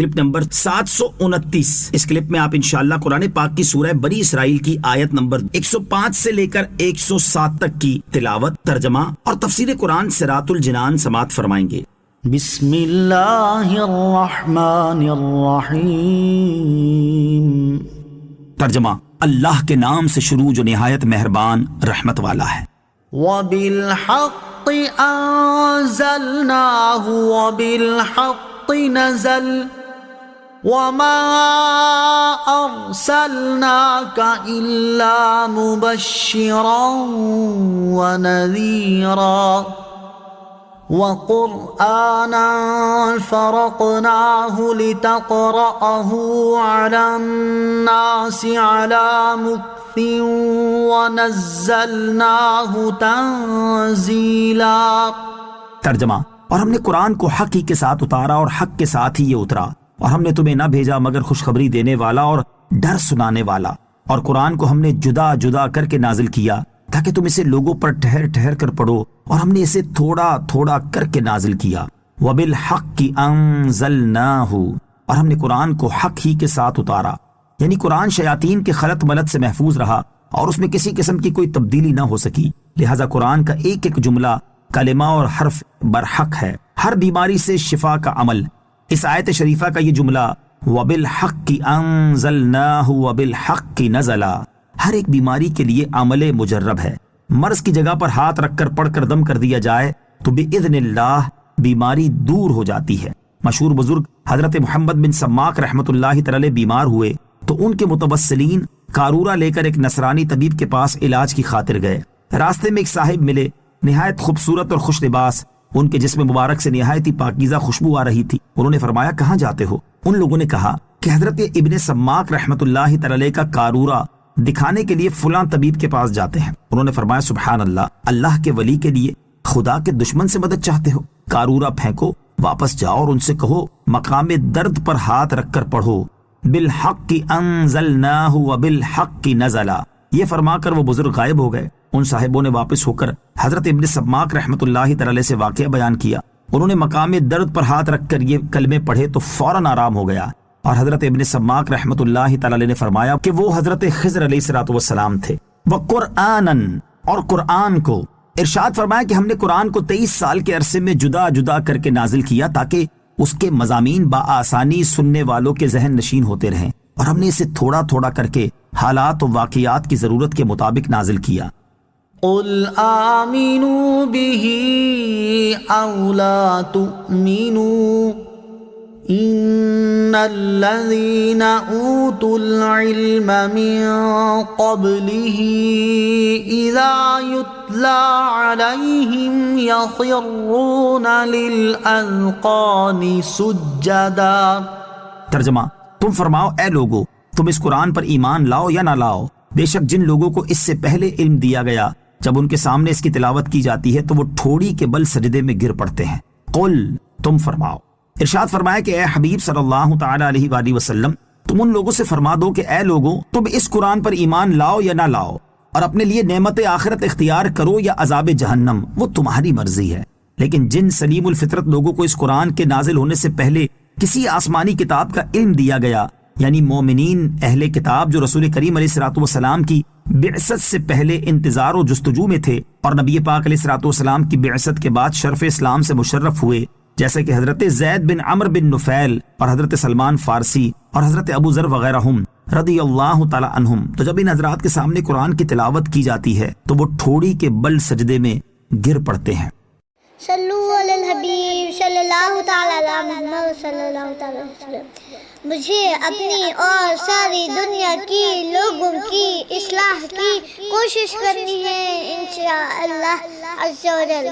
Clip number 729۔ اس clip میں آپ انشاءاللہ قرآن پاک کی سورہ بنی اسرائیل کی آیت نمبر 105 سے لے کر 107 تک کی تلاوت، ترجمہ اور تفسیر قرآن صراط الجنان سماعت فرمائیں گے۔ بسم اللہ الرحمن الرحیم۔ ترجمہ، اللہ کے نام سے شروع جو نہایت مہربان رحمت والا ہے۔ وَبِالْحَقِّ أَنزَلْنَاهُ وَبِالْحَقِّ نَزَلَ وَمَا أَرْسَلْنَاكَ إِلَّا مُبَشِّرًا وَنَذِيرًا وَقُرْآنًا فَرَقْنَاهُ لِتَقْرَأَهُ عَلَى النَّاسِ عَلَى مُكْثٍ وَنَزَّلْنَاهُ تَنزِيلًا۔ ترجمہ، اور ہم نے قرآن کو حق ہی کے ساتھ اتارا اور حق کے ساتھ ہی یہ اترا، اور ہم نے تمہیں نہ بھیجا مگر خوشخبری دینے والا اور ڈر سنانے والا، اور قرآن کو ہم نے جدا جدا کر کے نازل کیا تاکہ تم اسے لوگوں پر ٹھہر ٹھہر کر پڑھو، اور ہم نے اسے تھوڑا تھوڑا کر کے نازل کیا۔ وَبِالْحَقِّ أَنزَلْنَاهُ، اور ہم نے قرآن کو حق ہی کے ساتھ اتارا، یعنی قرآن شیاطین کے خلط ملط سے محفوظ رہا اور اس میں کسی قسم کی کوئی تبدیلی نہ ہو سکی، لہذا قرآن کا ایک ایک جملہ، کلمہ اور حرف برحق ہے۔ ہر بیماری سے شفا کا عمل۔ اس آیت شریفہ کا یہ جملہ وَبِالْحَقِّ أَنزَلْنَاهُ وَبِالْحَقِّ نَزَلَ ہر ایک بیماری کے لیے عمل مجرب ہے۔ مرض کی جگہ پر ہاتھ رکھ کر پڑھ کر دم کر دیا جائے تو بِإِذْنِ اللہ بیماری دور ہو جاتی ہے۔ مشہور بزرگ حضرت محمد بن سماک رحمۃ اللہ تعالی بیمار ہوئے تو ان کے متوسلین قارورہ لے کر ایک نصرانی طبیب کے پاس علاج کی خاطر گئے۔ راستے میں ایک صاحب ملے، نہایت خوبصورت اور خوش لباس، ان کے جسم مبارک سے نہایت ہی پاکیزہ خوشبو آ رہی تھی۔ انہوں نے فرمایا کہاں جاتے ہو؟ ان لوگوں نے کہا کہ حضرت ابن سماک رحمۃ اللہ تعالی کا قارورہ دکھانے کے لیے فلاں طبیب کے پاس جاتے ہیں۔ انہوں نے فرمایا سبحان اللہ، اللہ کے ولی کے لیے خدا کے دشمن سے مدد چاہتے ہو؟ قارورہ پھینکو، واپس جاؤ اور ان سے کہو مقام درد پر ہاتھ رکھ کر پڑھو بالحق انزلناہ وبالحق نزل۔ یہ فرما کر وہ بزرگ غائب ہو گئے۔ ان صاحبوں نے واپس ہو کر حضرت ابن سماک رحمۃ اللہ تعالی سے واقعہ بیان کیا۔ انہوں نے مقام درد پر ہاتھ رکھ کر یہ کلمے پڑھے تو فوراً آرام ہو گیا، اور حضرت ابن سماک رحمۃ اللہ تعالی نے فرمایا کہ وہ حضرت خضر علیہ السلام تھے۔ وَقُرْآنًا، اور قرآن کو ارشاد فرمایا کہ ہم نے قرآن کو 23 سال کے عرصے میں جدا جدا کر کے نازل کیا تاکہ اس کے مضامین بآسانی سننے والوں کے ذہن نشین ہوتے رہیں، اور ہم نے اسے تھوڑا تھوڑا کر کے حالات و واقعات کی ضرورت کے مطابق نازل کیا۔ قُلْ آمِنُوا بِهِ أَوْ لَا تُؤْمِنُوا إِنَّ الَّذِينَ أُوتُوا الْعِلْمَ مِنْ قَبْلِهِ إِذَا يُتْلَى عَلَيْهِمْ يَخِرُّونَ لِلْأَذْقَانِ سُجَّدًا۔ ترجمہ، تم فرماؤ اے لوگو، تم اس قرآن پر ایمان لاؤ یا نہ لاؤ، بے شک جن لوگوں کو اس سے پہلے علم دیا گیا جب ان کے سامنے اس کی تلاوت کی جاتی ہے تو وہ ٹھوڑی کے بل سجدے میں گر پڑتے ہیں۔ قل، تم فرماؤ۔ ارشاد فرمایا کہ اے حبیب صلی اللہ تعالی علیہ وآلہ وسلم، تم ان لوگوں سے فرما دو کہ اے لوگوں، تم اس قرآن پر ایمان لاؤ یا نہ لاؤ، اور اپنے لیے نعمت آخرت اختیار کرو یا عذاب جہنم، وہ تمہاری مرضی ہے۔ لیکن جن سلیم الفطرت لوگوں کو اس قرآن کے نازل ہونے سے پہلے کسی آسمانی کتاب کا علم دیا گیا، یعنی مومنین اہل کتاب جو رسول کریم علیہ الصلوۃ والسلام کی بعثت سے پہلے انتظار و جستجو میں تھے اور نبی پاک علیہ الصلوۃ والسلام کی بعثت کے بعد شرف اسلام سے مشرف ہوئے، جیسے کہ حضرت زید بن عمر بن نفیل اور حضرت سلمان فارسی اور حضرت ابو ذر وغیرہ رضی اللہ تعالی عنہم، تو جب ان حضرات کے سامنے قرآن کی تلاوت کی جاتی ہے تو وہ ٹھوڑی کے بل سجدے میں گر پڑتے ہیں۔ صلو علی الحبیب صلی اللہ تعالی علی محمد صلی اللہ تعالی وسلم۔ مجھے اپنی اور ساری دنیا کی لوگوں کی اصلاح کی کوشش کرنی ہے انشاءاللہ عز و جل۔